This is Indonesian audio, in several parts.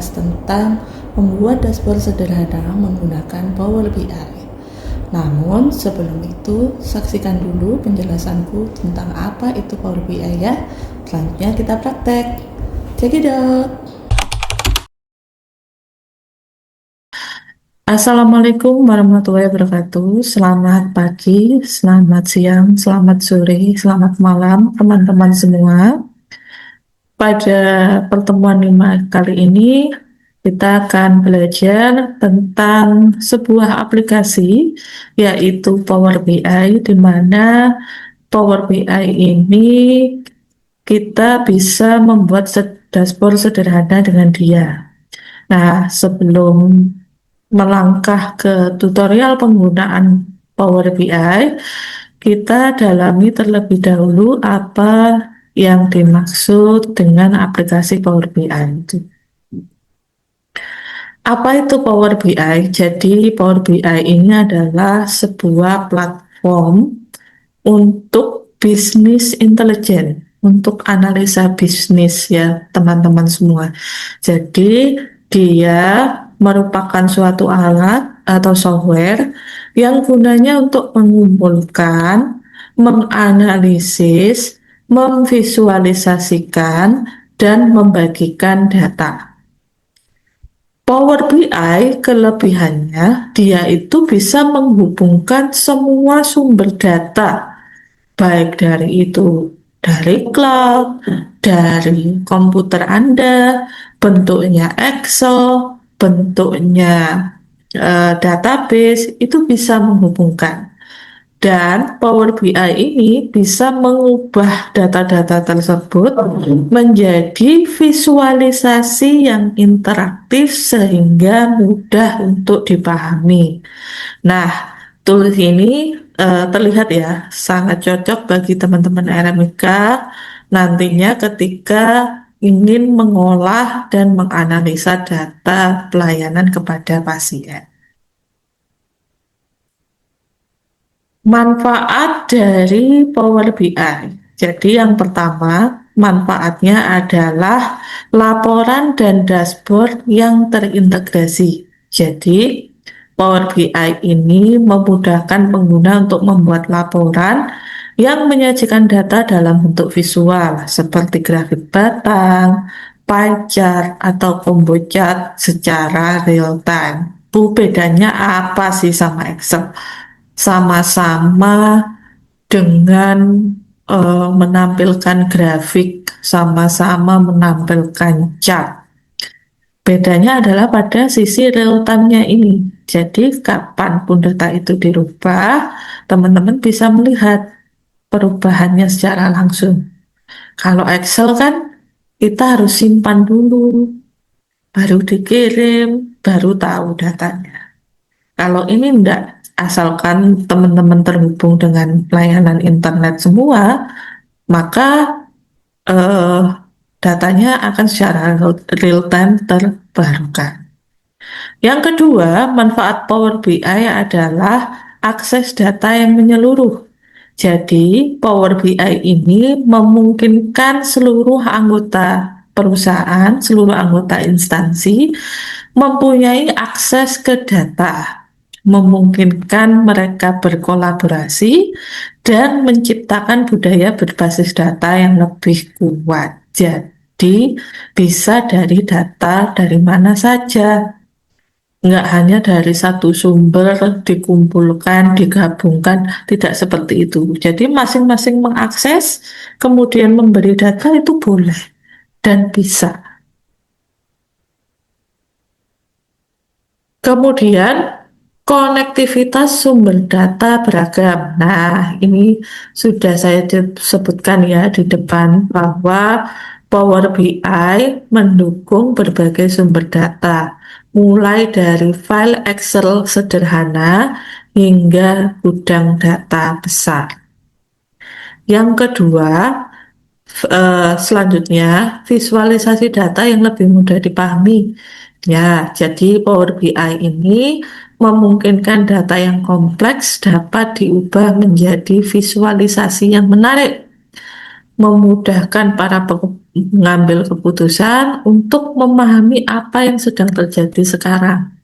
membahas tentang membuat dashboard sederhana menggunakan Power BI. Namun sebelum itu, saksikan dulu penjelasanku tentang apa itu Power BI ya. Selanjutnya kita praktek. Cekidot! Assalamualaikum warahmatullahi wabarakatuh. Selamat pagi, selamat siang, selamat sore, selamat malam teman-teman semua. Pada pertemuan 5 kali ini kita akan belajar tentang sebuah aplikasi yaitu Power BI, di mana Power BI ini kita bisa membuat dashboard sederhana dengan dia. Nah, sebelum melangkah ke tutorial penggunaan Power BI, kita dalami terlebih dahulu apa yang dimaksud dengan aplikasi Power BI itu. Apa itu Power BI? Jadi Power BI ini adalah sebuah platform untuk bisnis intelijen, untuk analisa bisnis ya teman-teman semua. Jadi dia merupakan suatu alat atau software yang gunanya untuk mengumpulkan, menganalisis, memvisualisasikan, dan membagikan data. Power BI kelebihannya dia itu bisa menghubungkan semua sumber data, baik dari cloud, dari komputer Anda, bentuknya Excel, bentuknya database, itu bisa menghubungkan. Dan Power BI ini bisa mengubah data-data tersebut menjadi visualisasi yang interaktif sehingga mudah untuk dipahami. Nah, tools ini terlihat ya sangat cocok bagi teman-teman RMIK nantinya ketika ingin mengolah dan menganalisa data pelayanan kepada pasien. Manfaat dari Power BI. Jadi yang pertama, manfaatnya adalah laporan dan dashboard yang terintegrasi. Jadi Power BI ini memudahkan pengguna untuk membuat laporan yang menyajikan data dalam bentuk visual seperti grafik batang, pie chart, atau combo chart secara real time. Bedanya apa sih sama Excel? Sama-sama dengan menampilkan grafik, sama-sama menampilkan chart. Bedanya adalah pada sisi real time-nya ini. Jadi kapanpun data itu dirubah, teman-teman bisa melihat perubahannya secara langsung. Kalau Excel kan kita harus simpan dulu, baru dikirim, baru tahu datanya. Kalau ini enggak, asalkan teman-teman terhubung dengan layanan internet semua, maka eh, datanya akan secara real time terbarukan. Yang kedua, manfaat Power BI adalah akses data yang menyeluruh. Jadi, Power BI ini memungkinkan seluruh anggota perusahaan, seluruh anggota instansi mempunyai akses ke data, memungkinkan mereka berkolaborasi dan menciptakan budaya berbasis data yang lebih kuat. Jadi bisa dari data dari mana saja, nggak hanya dari satu sumber dikumpulkan, digabungkan, tidak seperti itu. Jadi masing-masing mengakses, kemudian memberi data itu boleh dan bisa. Kemudian konektivitas sumber data beragam. Nah, ini sudah saya sebutkan ya di depan bahwa Power BI mendukung berbagai sumber data, mulai dari file Excel sederhana hingga gudang data besar. Yang kedua, selanjutnya visualisasi data yang lebih mudah dipahami. Ya, jadi Power BI ini memungkinkan data yang kompleks dapat diubah menjadi visualisasi yang menarik, memudahkan para mengambil keputusan untuk memahami apa yang sedang terjadi sekarang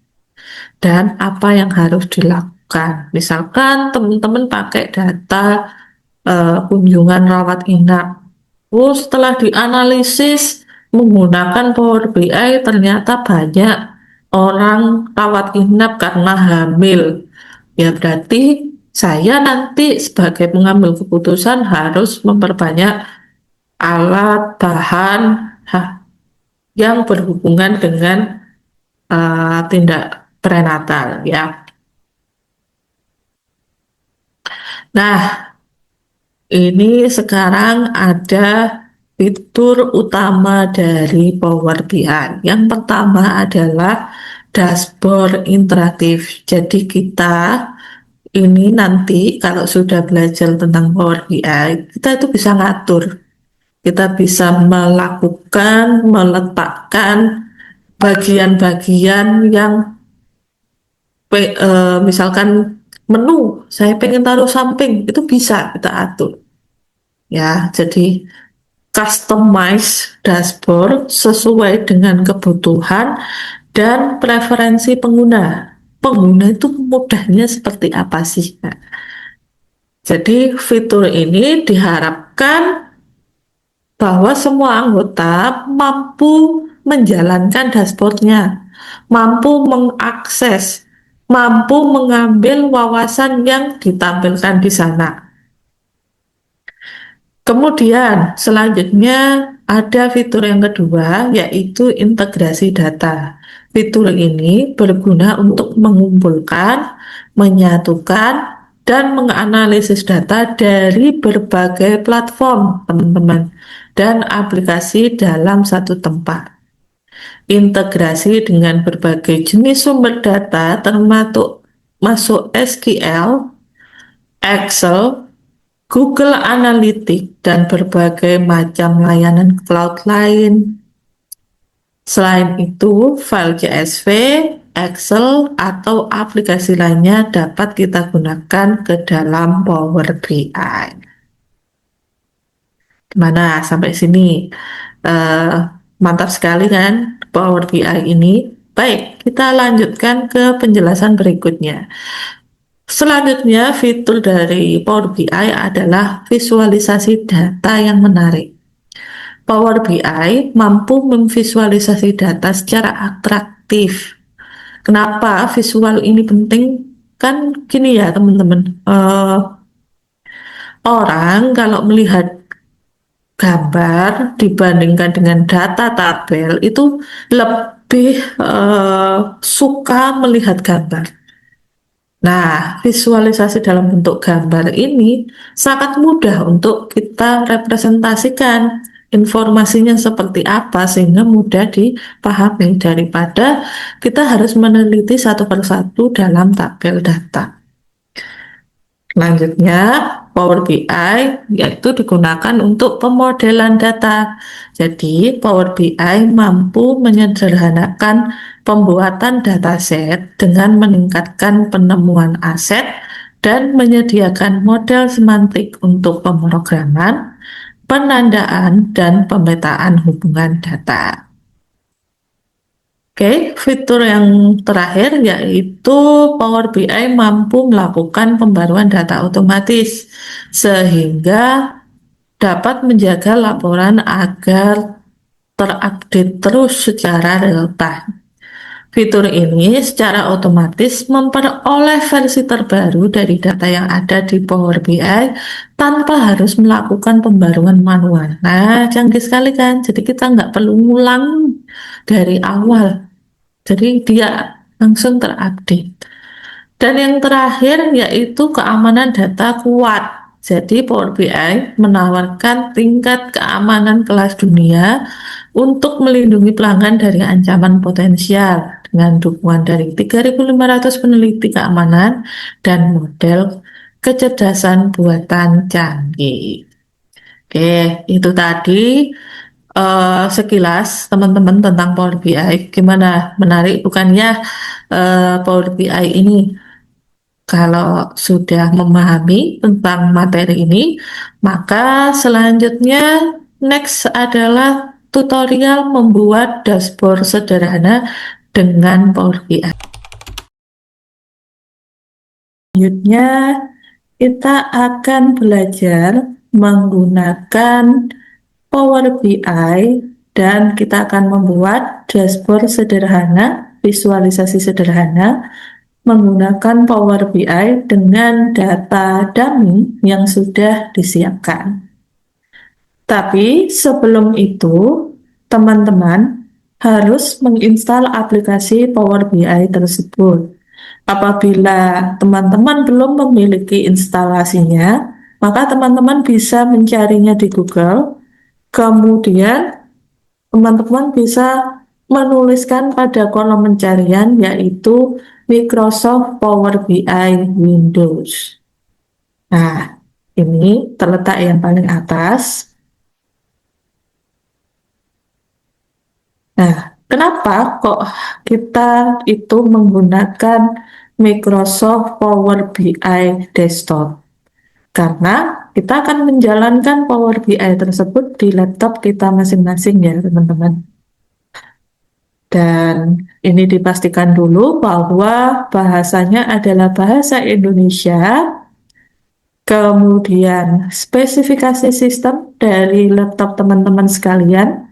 dan apa yang harus dilakukan. Misalkan teman-teman pakai data kunjungan rawat inap. Setelah dianalisis menggunakan Power BI, ternyata banyak orang rawat inap karena hamil. Ya berarti saya nanti sebagai pengambil keputusan harus memperbanyak alat, bahan yang berhubungan dengan tindak prenatal ya. Nah, ini sekarang ada fitur utama dari Power BI. Yang pertama adalah dashboard interaktif. Jadi kita ini nanti kalau sudah belajar tentang Power BI, kita itu bisa ngatur. Kita bisa melakukan, meletakkan bagian-bagian yang misalkan menu, saya pengen taruh samping, itu bisa kita atur. Ya, jadi customize dashboard sesuai dengan kebutuhan dan preferensi pengguna. Pengguna itu mudahnya seperti apa sih? Nah, jadi fitur ini diharapkan bahwa semua anggota mampu menjalankan dashboardnya, mampu mengakses, mampu mengambil wawasan yang ditampilkan di sana. Kemudian selanjutnya ada fitur yang kedua yaitu integrasi data. Fitur ini berguna untuk mengumpulkan, menyatukan, dan menganalisis data dari berbagai platform, teman-teman, dan aplikasi dalam satu tempat. Integrasi dengan berbagai jenis sumber data termasuk masuk SQL, Excel, Google Analytics, dan berbagai macam layanan cloud lain. Selain itu, file CSV, Excel, atau aplikasi lainnya dapat kita gunakan ke dalam Power BI. Gimana sampai sini? Eh, Mantap sekali kan Power BI ini? Baik, kita lanjutkan ke penjelasan berikutnya. Selanjutnya, fitur dari Power BI adalah visualisasi data yang menarik. Power BI mampu memvisualisasi data secara atraktif. Kenapa visual ini penting? Kan gini ya teman-teman, orang kalau melihat gambar dibandingkan dengan data tabel itu lebih suka melihat gambar. Nah, visualisasi dalam bentuk gambar ini sangat mudah untuk kita representasikan informasinya seperti apa sehingga mudah dipahami daripada kita harus meneliti satu persatu dalam tabel data. Selanjutnya, Power BI yaitu digunakan untuk pemodelan data. Jadi, Power BI mampu menyederhanakan pembuatan dataset dengan meningkatkan penemuan aset dan menyediakan model semantik untuk pemrograman, penandaan, dan pemetaan hubungan data. Oke, fitur yang terakhir yaitu Power BI mampu melakukan pembaruan data otomatis sehingga dapat menjaga laporan agar terupdate terus secara real time. Fitur ini secara otomatis memperoleh versi terbaru dari data yang ada di Power BI tanpa harus melakukan pembaruan manual. Nah, canggih sekali kan? Jadi kita nggak perlu ngulang dari awal. Jadi dia langsung terupdate. Dan yang terakhir yaitu keamanan data kuat. Jadi Power BI menawarkan tingkat keamanan kelas dunia untuk melindungi pelanggan dari ancaman potensial dengan dukungan dari 3.500 peneliti keamanan dan model kecerdasan buatan canggih. Oke, itu tadi sekilas teman-teman tentang Power BI. Gimana? Menarik bukannya Power BI ini? Kalau sudah memahami tentang materi ini, maka selanjutnya Next adalah tutorial membuat dashboard sederhana dengan Power BI. Selanjutnya, kita akan belajar menggunakan Power BI dan kita akan membuat dashboard sederhana, visualisasi sederhana menggunakan Power BI dengan data dummy yang sudah disiapkan. Tapi sebelum itu, teman-teman harus menginstal aplikasi Power BI tersebut. Apabila teman-teman belum memiliki instalasinya, maka teman-teman bisa mencarinya di Google. Kemudian teman-teman bisa menuliskan pada kolom pencarian yaitu Microsoft Power BI Windows. Nah, ini terletak yang paling atas. Nah, kenapa kok kita itu menggunakan Microsoft Power BI Desktop? Karena kita akan menjalankan Power BI tersebut di laptop kita masing-masing ya, teman-teman. Dan ini dipastikan dulu bahwa bahasanya adalah bahasa Indonesia, kemudian spesifikasi sistem dari laptop teman-teman sekalian,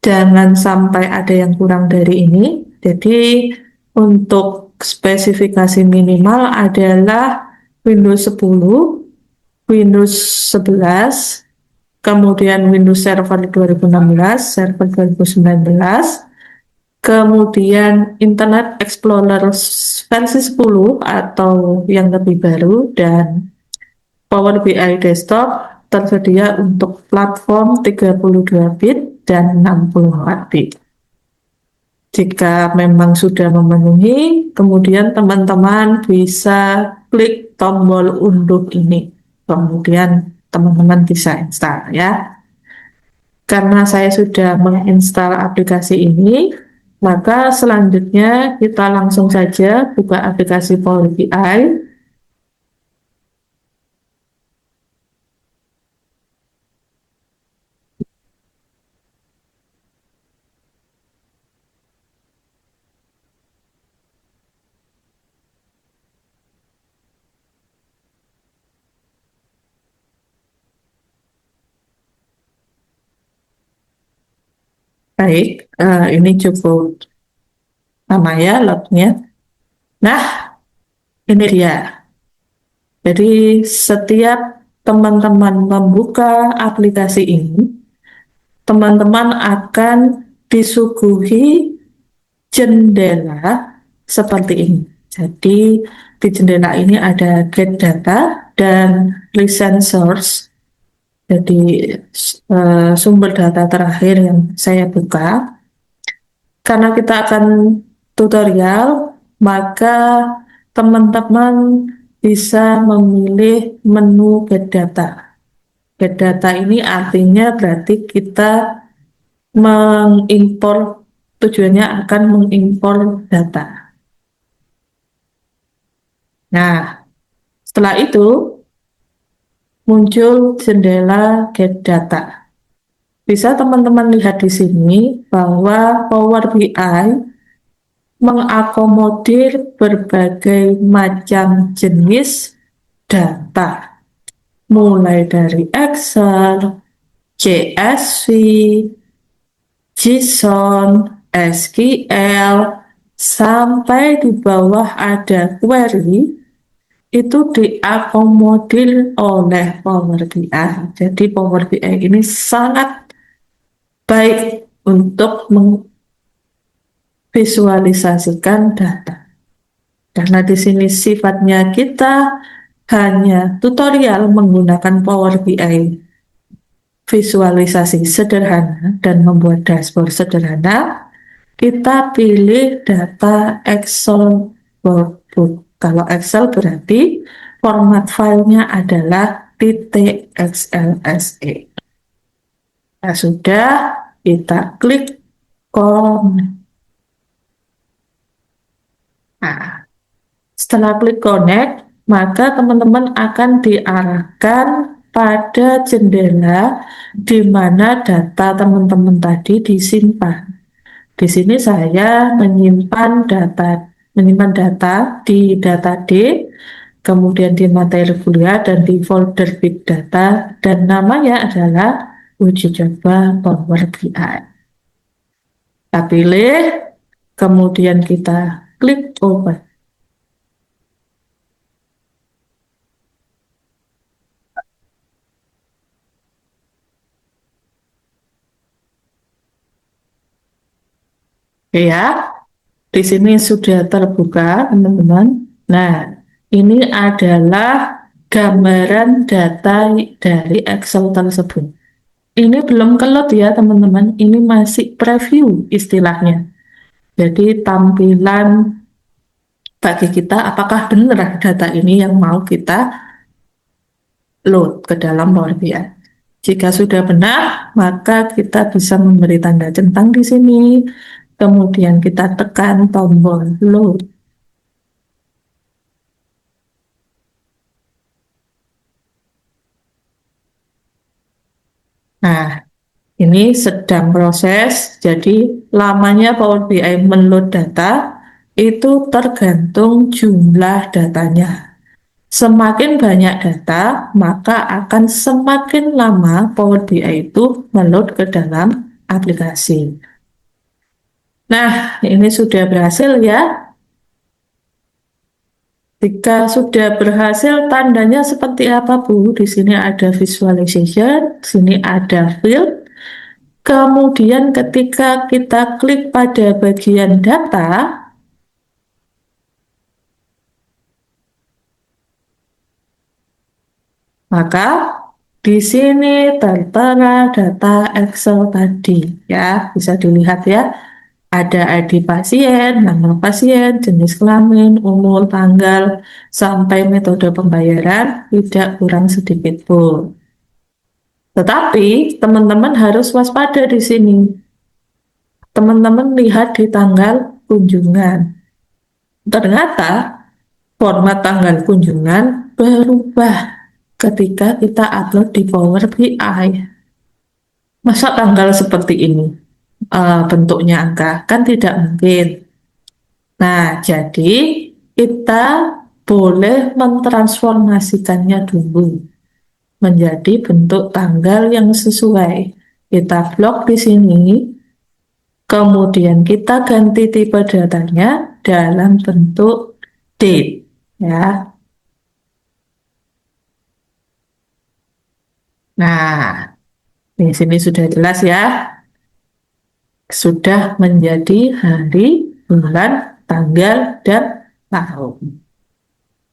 jangan sampai ada yang kurang dari ini. Jadi untuk spesifikasi minimal adalah Windows 10, Windows 11, kemudian Windows Server 2016, Server 2019, kemudian Internet Explorer versi 10 atau yang lebih baru, dan Power BI Desktop tersedia untuk platform 32 bit dan 64 bit. Jika memang sudah memenuhi, kemudian teman-teman bisa klik tombol unduh ini. Kemudian teman-teman bisa install ya. Karena saya sudah menginstal aplikasi ini, maka selanjutnya kita langsung saja buka aplikasi Power BI. Baik, ini cukup lama ya lognya. Nah, ini dia. Jadi setiap teman-teman membuka aplikasi ini, teman-teman akan disuguhi jendela seperti ini. Jadi di jendela ini ada get data dan recent source. Jadi sumber data terakhir yang saya buka. Karena kita akan tutorial, maka teman-teman bisa memilih menu get data. Get data ini artinya berarti kita mengimpor, tujuannya akan mengimpor data. Nah, setelah itu muncul jendela get data. Bisa teman-teman lihat di sini bahwa Power BI mengakomodir berbagai macam jenis data, mulai dari Excel, CSV, JSON, SQL, sampai di bawah ada query, itu diakomodir oleh Power BI. Jadi Power BI ini sangat baik untuk memvisualisasikan data. Karena di sini sifatnya kita hanya tutorial menggunakan Power BI visualisasi sederhana dan membuat dashboard sederhana, kita pilih data Excel workbook. Kalau Excel berarti format filenya adalah .xlse. Nah, sudah, kita klik connect. Nah, setelah klik connect, maka teman-teman akan diarahkan pada jendela di mana data teman-teman tadi disimpan. Di sini saya menyimpan data di data D, kemudian di materi kuliah dan di folder Big Data, dan namanya adalah uji coba Power BI. Kita pilih, kemudian kita klik open. Oke ya, di sini sudah terbuka, teman-teman. Nah, ini adalah gambaran data dari Excel tersebut. Ini belum keload ya, teman-teman. Ini masih preview istilahnya. Jadi tampilan bagi kita apakah benar data ini yang mau kita load ke dalam Power BI. Jika sudah benar, maka kita bisa memberi tanda centang di sini. Kemudian kita tekan tombol load. Nah, ini sedang proses, jadi lamanya Power BI menload data itu tergantung jumlah datanya. Semakin banyak data, maka akan semakin lama Power BI itu meload ke dalam aplikasi. Nah, ini sudah berhasil ya. Jika sudah berhasil, tandanya seperti apa, Bu? Di sini ada visualization, di sini ada field. Kemudian ketika kita klik pada bagian data, maka di sini tertera data Excel tadi, ya, bisa dilihat ya. Ada ID pasien, nama pasien, jenis kelamin, umur, tanggal, sampai metode pembayaran, tidak kurang sedikit pun. Tetapi teman-teman harus waspada di sini. Teman-teman lihat di tanggal kunjungan. Ternyata format tanggal kunjungan berubah ketika kita upload di Power BI. Masa tanggal seperti ini bentuknya angka? Kan tidak mungkin. Nah, jadi kita boleh mentransformasikannya dulu menjadi bentuk tanggal yang sesuai. Kita blok di sini, kemudian kita ganti tipe datanya dalam bentuk date, ya. Nah, di sini sudah jelas ya, sudah menjadi hari, bulan, tanggal, dan tahun.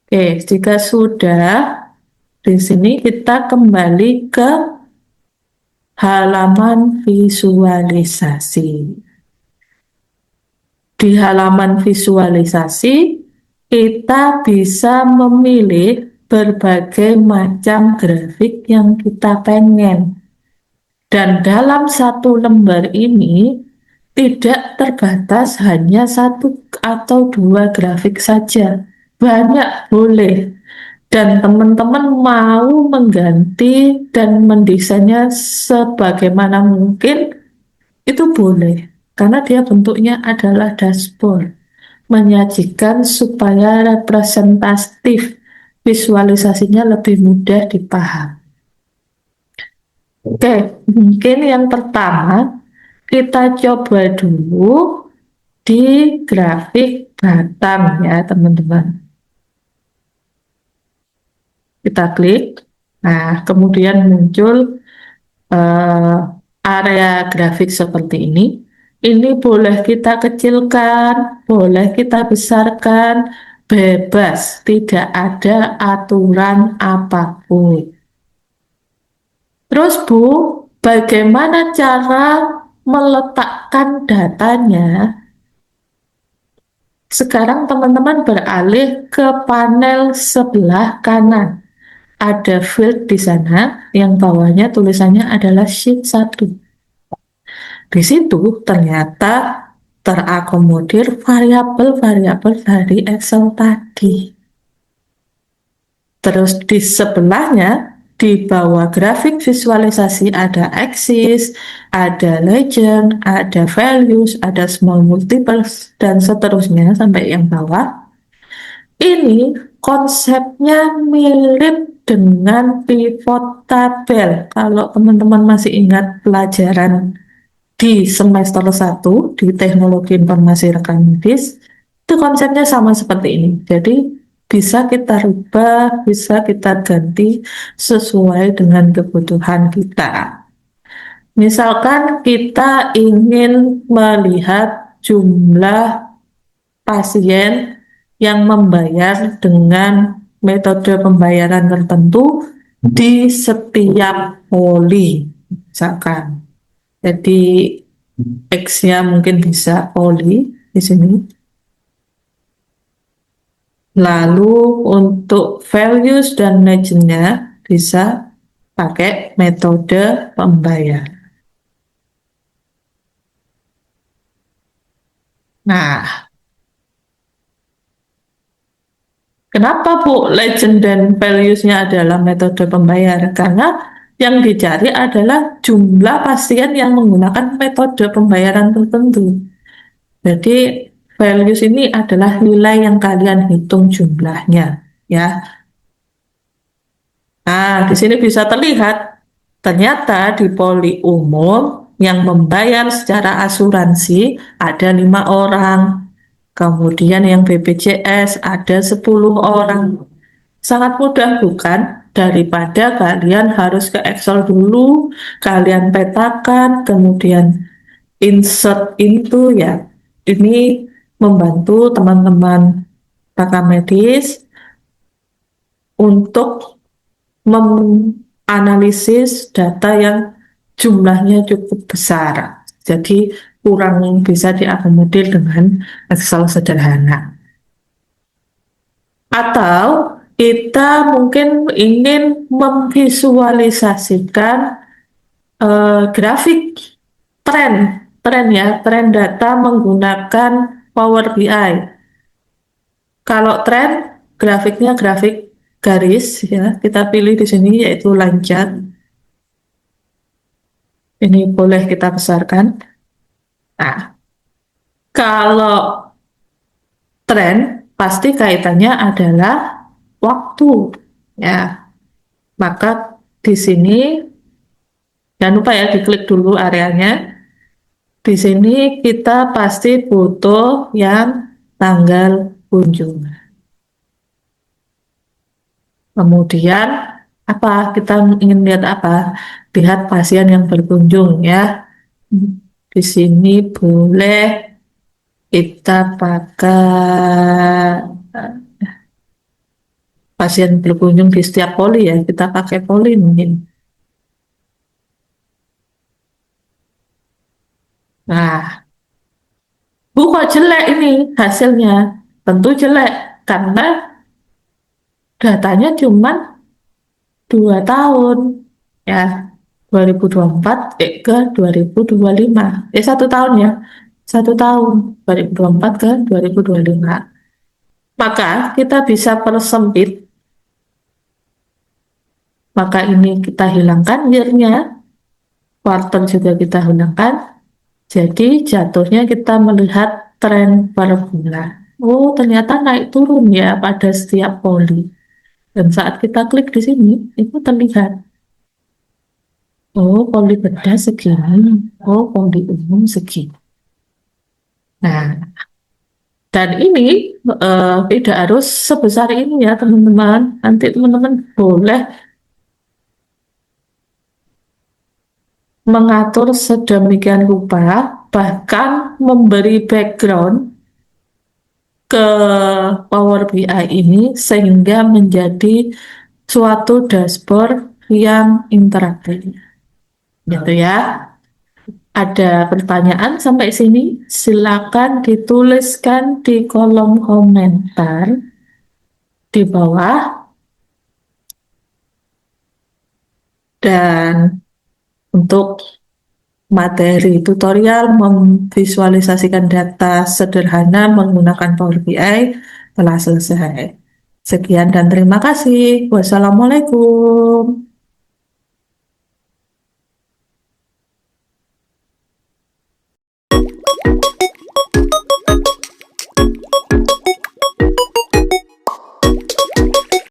Oke, jika sudah, di sini kita kembali ke halaman visualisasi. Di halaman visualisasi, kita bisa memilih berbagai macam grafik yang kita pengen. Dan dalam satu lembar ini, tidak terbatas hanya satu atau dua grafik saja. Banyak boleh. Dan teman-teman mau mengganti dan mendesainnya sebagaimana mungkin, itu boleh. Karena dia bentuknya adalah dashboard. Menyajikan supaya representatif, visualisasinya lebih mudah dipaham. Oke, mungkin yang pertama kita coba dulu di grafik Batam ya teman-teman. Kita klik, nah kemudian muncul uh, area grafik seperti ini. Ini boleh kita kecilkan, boleh kita besarkan, bebas, tidak ada aturan apapun. Terus Bu, bagaimana cara meletakkan datanya? Sekarang teman-teman beralih ke panel sebelah kanan. Ada field di sana, yang bawahnya tulisannya adalah sheet 1. Di situ ternyata terakomodir variabel-variabel dari Excel tadi. Terus di sebelahnya Di bawah grafik visualisasi ada axis, ada legend, ada values, ada small multiples, dan seterusnya sampai yang bawah. Ini konsepnya mirip dengan pivot tabel. Kalau teman-teman masih ingat pelajaran di semester 1 di teknologi informasi rekam medis, itu konsepnya sama seperti ini. Jadi bisa kita rubah, bisa kita ganti sesuai dengan kebutuhan kita. Misalkan kita ingin melihat jumlah pasien yang membayar dengan metode pembayaran tertentu di setiap poli, misalkan. Jadi X-nya mungkin bisa poli di sini. Lalu untuk values dan legend-nya bisa pakai metode pembayar. Nah, kenapa Bu legend dan values-nya adalah metode pembayar? Karena yang dicari adalah jumlah pasien yang menggunakan metode pembayaran tertentu. Jadi values ini adalah nilai yang kalian hitung jumlahnya, ya. Nah, di sini bisa terlihat ternyata di poli umum yang membayar secara asuransi ada 5 orang. Kemudian yang BPJS ada 10 orang. Sangat mudah bukan? Daripada kalian harus ke Excel dulu, kalian petakan, kemudian insert itu ya. Ini membantu teman-teman rekam medis untuk menganalisis data yang jumlahnya cukup besar. Jadi kurang bisa diakomodir dengan Excel sederhana. Atau kita mungkin ingin memvisualisasikan grafik tren ya, tren data menggunakan Power BI. Kalau tren, grafiknya grafik garis ya, kita pilih di sini yaitu line chart. Ini boleh kita besarkan. Nah, kalau tren pasti kaitannya adalah waktu ya. Maka di sini jangan lupa ya diklik dulu areanya. Di sini kita pasti butuh yang tanggal kunjungan. Kemudian apa? Kita ingin lihat apa? Lihat pasien yang berkunjung ya. Di sini boleh kita pakai pasien berkunjung di setiap poli ya. Kita pakai poli mungkin. Nah, Bu kok jelek ini hasilnya? Tentu jelek karena datanya cuma 2 tahun ya, 2024 ke 2025. 1 tahun ya, 1 tahun 2024 ke 2025. Maka kita bisa persempit. Maka ini kita hilangkan year-nya, quarter juga kita hilangkan. Jadi jatuhnya kita melihat tren per bulan. Oh, ternyata naik turun ya pada setiap poli. Dan saat kita klik di sini, itu terlihat. Oh, poli bedah segini. Oh, poli umum segini. Nah, dan ini tidak harus sebesar ini ya, teman-teman. Nanti teman-teman boleh mengatur sedemikian rupa, bahkan memberi background ke Power BI ini sehingga menjadi suatu dashboard yang interaktif. Gitu ya. Ada pertanyaan sampai sini? Silakan dituliskan di kolom komentar di bawah. Dan untuk materi tutorial memvisualisasikan data sederhana menggunakan Power BI telah selesai. Sekian dan terima kasih. Wassalamualaikum.